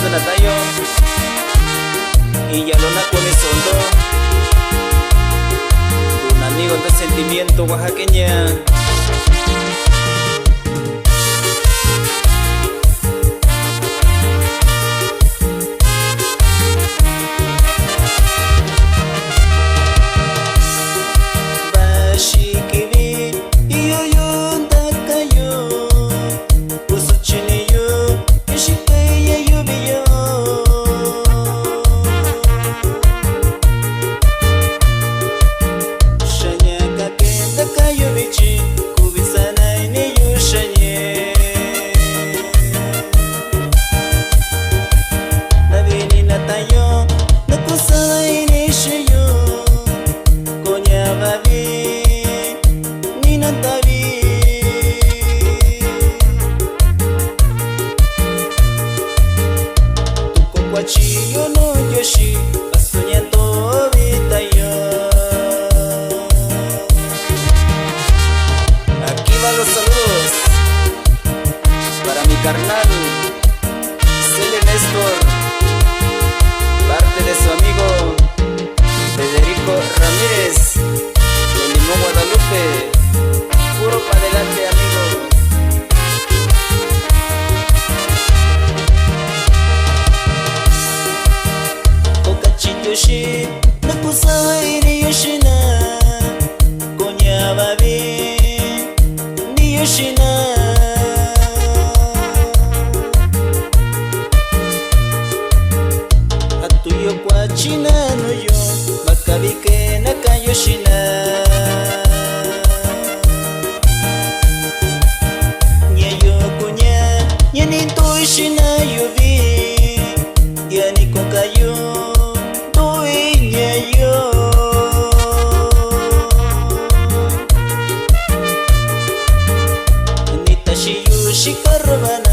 natayo y ya lo naco mi sondo. Un amigo de sentimiento oaxaqueña. Yo no yoshi, soñando vida yo. Aquí van los saludos para mi carnal Cele Néstor, parte de su amigo Federico Ramírez de Limón, Guadalupe. Puro para adelante, amigo. Yoshi, na kusawa ini yoshina, konya babi, ni yoshina. Atuyo kwa china no yo, makabike naka yoshina. Nyeyo kunya, nyeni to yoshina yobi, yani kokayo. Shikarvana